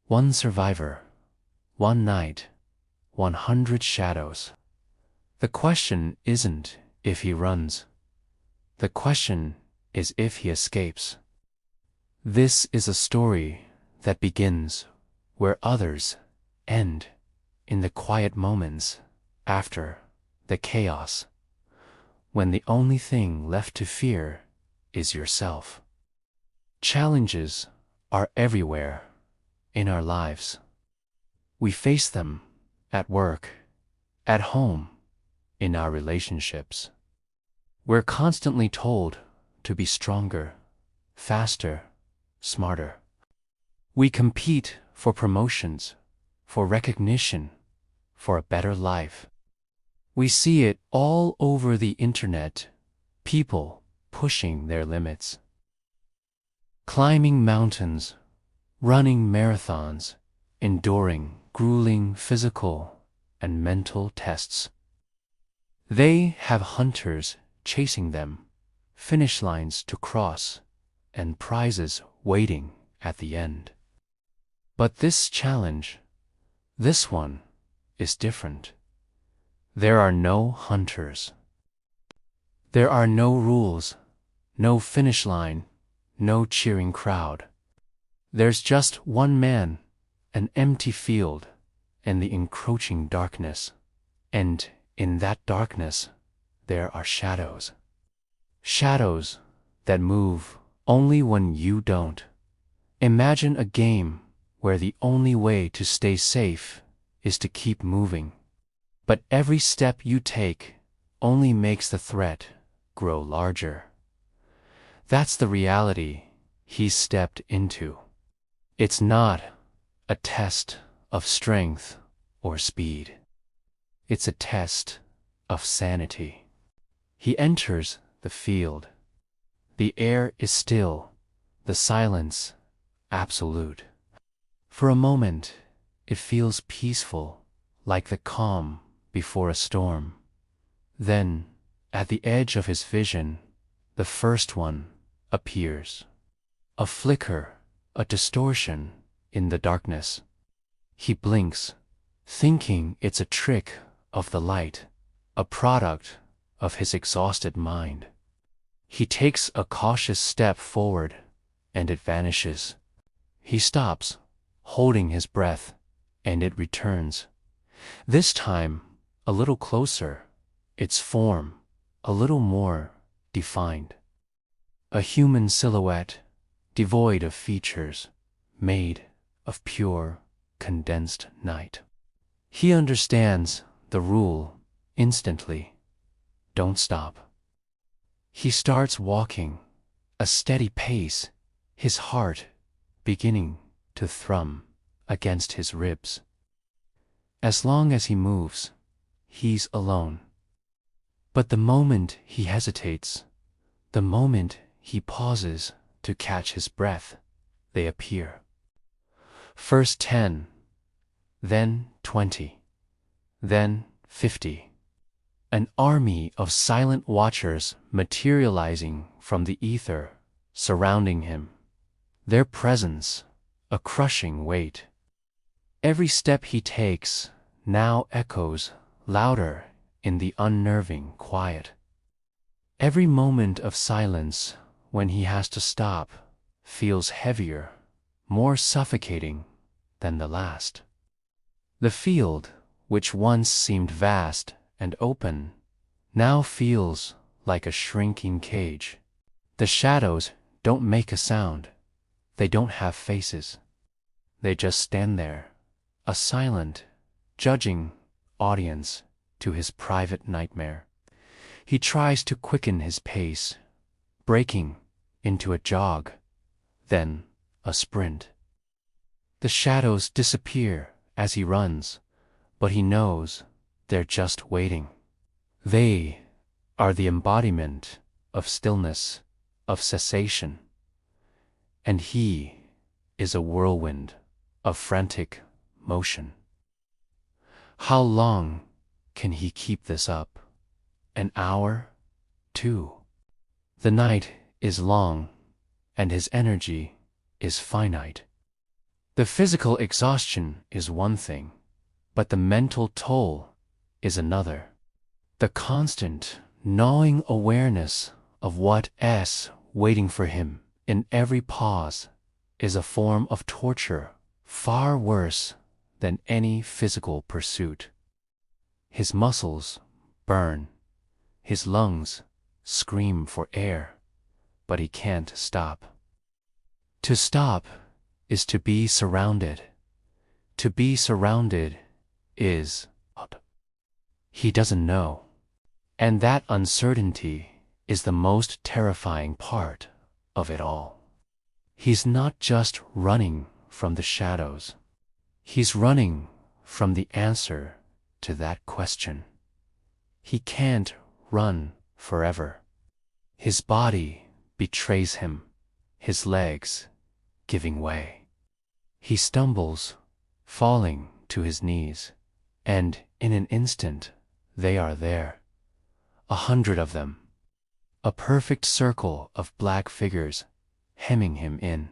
One survivor, one night, 100 shadows. The question isn't if he runs. The question is if he escapes. This is a story that begins where others end, in the quiet moments after the chaos, when the only thing left to fear is yourself. Challenges are everywhere in our lives. We face them at work, at home, in our relationships. We're constantly told to be stronger, faster, smarter. We compete for promotions, for recognition, for a better life. We see it all over the internet, people pushing their limits. Climbing mountains, running marathons, enduring grueling physical and mental tests. They have hunters chasing them, finish lines to cross, and prizes waiting at the end. But this challenge, this one, is different. There are no hunters. There are no rules, no finish line, no cheering crowd. There's just one man, an empty field, and the encroaching darkness. And in that darkness, there are shadows. Shadows that move only when you don't. Imagine a game where the only way to stay safe is to keep moving. But every step you take only makes the threat grow larger. That's the reality he's stepped into. It's not a test of strength or speed. It's a test of sanity. He enters the field. The air is still, the silence absolute. For a moment, it feels peaceful, like the calm before a storm. Then, at the edge of his vision, the first one appears. A flicker, a distortion in the darkness. He blinks, thinking it's a trick of the light, a product of his exhausted mind. He takes a cautious step forward, and it vanishes. He stops, holding his breath, and it returns. This time, a little closer, its form a little more defined. A human silhouette, devoid of features, made of pure, condensed night. He understands the rule instantly. Don't stop. He starts walking, a steady pace, his heart beginning to thrum against his ribs. As long as he moves, he's alone. But the moment he hesitates, the moment he pauses to catch his breath, they appear. First 10, then 20, then 50. An army of silent watchers materializing from the ether, surrounding him. Their presence, a crushing weight. Every step he takes now echoes louder in the unnerving quiet. Every moment of silence when he has to stop feels heavier, more suffocating than the last. The field, which once seemed vast and open, now feels like a shrinking cage. The shadows don't make a sound. They don't have faces. They just stand there, a silent, judging audience to his private nightmare. He tries to quicken his pace, breaking into a jog, then a sprint. The shadows disappear as he runs, but he knows they're just waiting. They are the embodiment of stillness, of cessation. And he is a whirlwind of frantic motion. How long can he keep this up? An hour? 2? The night is long, and his energy is finite. The physical exhaustion is one thing, but the mental toll is another. The constant, gnawing awareness of what's waiting for him in every pause is a form of torture far worse than any physical pursuit. His muscles burn, his lungs scream for air, but he can't stop. To stop is to be surrounded. To be surrounded is he doesn't know. And that uncertainty is the most terrifying part of it all. He's not just running from the shadows. He's running from the answer to that question. He can't run forever. His body betrays him, his legs giving way. He stumbles, falling to his knees, and in an instant they are there. 100 of them. A perfect circle of black figures hemming him in.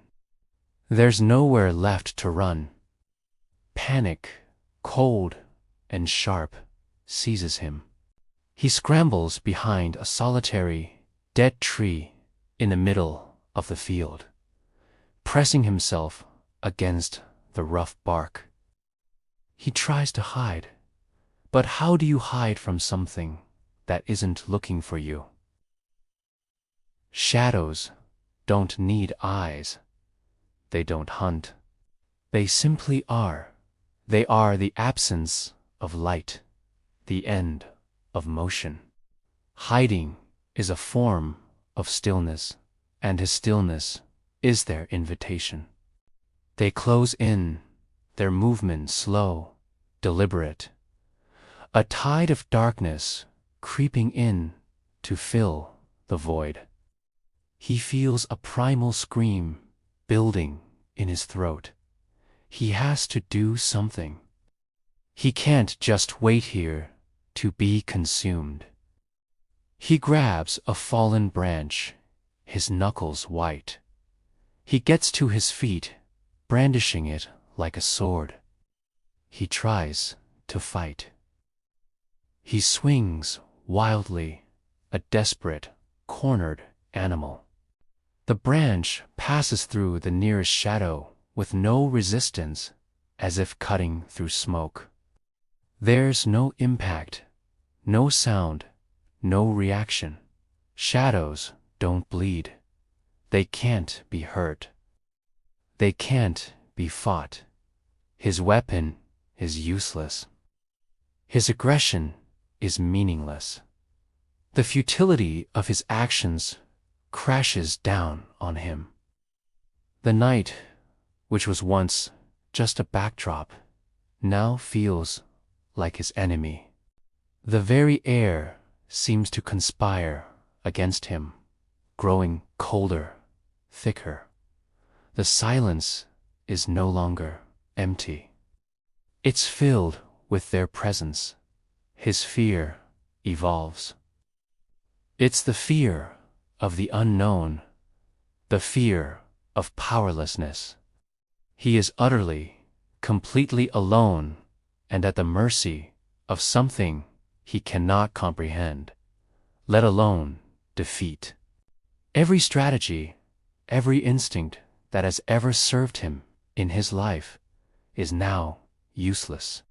There's nowhere left to run. Panic, cold and sharp, seizes him. He scrambles behind a solitary, dead tree in the middle of the field, pressing himself against the rough bark. He tries to hide, but how do you hide from something that isn't looking for you? Shadows don't need eyes. They don't hunt. They simply are. They are the absence of light, the end of motion. Hiding is a form of stillness, and his stillness is their invitation. They close in, their movement slow, deliberate. A tide of darkness creeping in to fill the void. He feels a primal scream building in his throat. He has to do something. He can't just wait here to be consumed. He grabs a fallen branch, his knuckles white. He gets to his feet, brandishing it like a sword. He tries to fight. He swings wildly, a desperate, cornered animal. The branch passes through the nearest shadow with no resistance, as if cutting through smoke. There's no impact, no sound, no reaction. Shadows don't bleed. They can't be hurt. They can't be fought. His weapon is useless. His aggression is meaningless. The futility of his actions crashes down on him. The night, which was once just a backdrop, now feels like his enemy. The very air seems to conspire against him, growing colder, thicker. The silence is no longer empty. It's filled with their presence. His fear evolves. It's the fear of the unknown, the fear of powerlessness. He is utterly, completely alone and at the mercy of something he cannot comprehend, let alone defeat. Every strategy, every instinct that has ever served him in his life is now useless.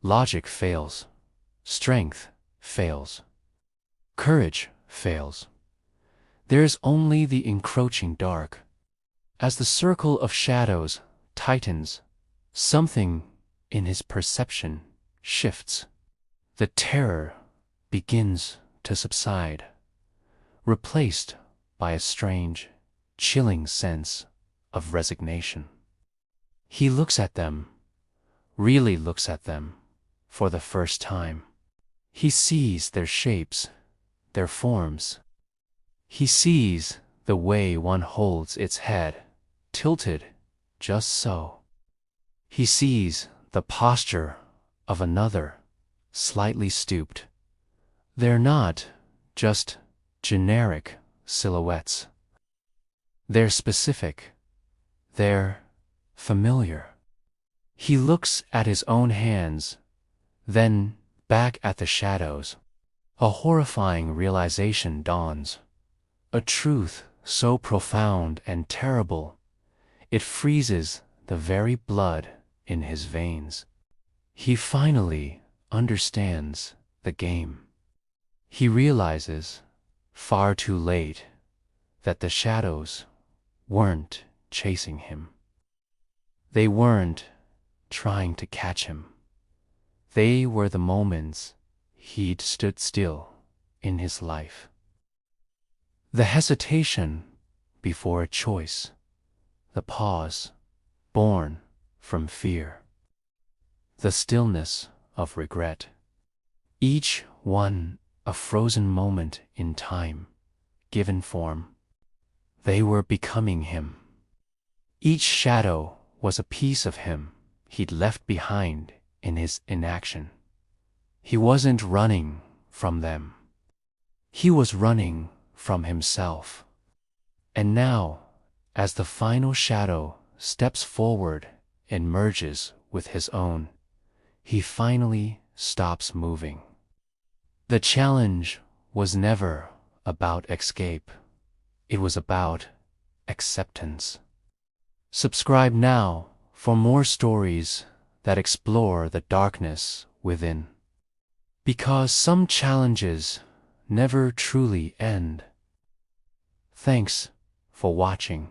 Logic fails. Strength fails. Courage fails. There is only the encroaching dark. As the circle of shadows tightens, something in his perception shifts. The terror begins to subside, replaced by a strange, chilling sense of resignation. He looks at them, really looks at them, for the first time. He sees their shapes, their forms. He sees the way one holds its head, tilted just so. He sees the posture of another, slightly stooped. They're not just generic silhouettes. They're specific. They're familiar. He looks at his own hands, then back at the shadows. A horrifying realization dawns. A truth so profound and terrible, it freezes the very blood in his veins. He finally understands the game. He realizes, far too late, that the shadows weren't chasing him. They weren't trying to catch him. They were the moments he'd stood still in his life. The hesitation before a choice, the pause born from fear, the stillness of regret, each one a frozen moment in time, given form. They were becoming him. Each shadow was a piece of him he'd left behind in his inaction. He wasn't running from them. He was running from himself. And now, as the final shadow steps forward and merges with his own, he finally stops moving. The challenge was never about escape. It was about acceptance. Subscribe now for more stories that explore the darkness within. Because some challenges never truly end. Thanks for watching.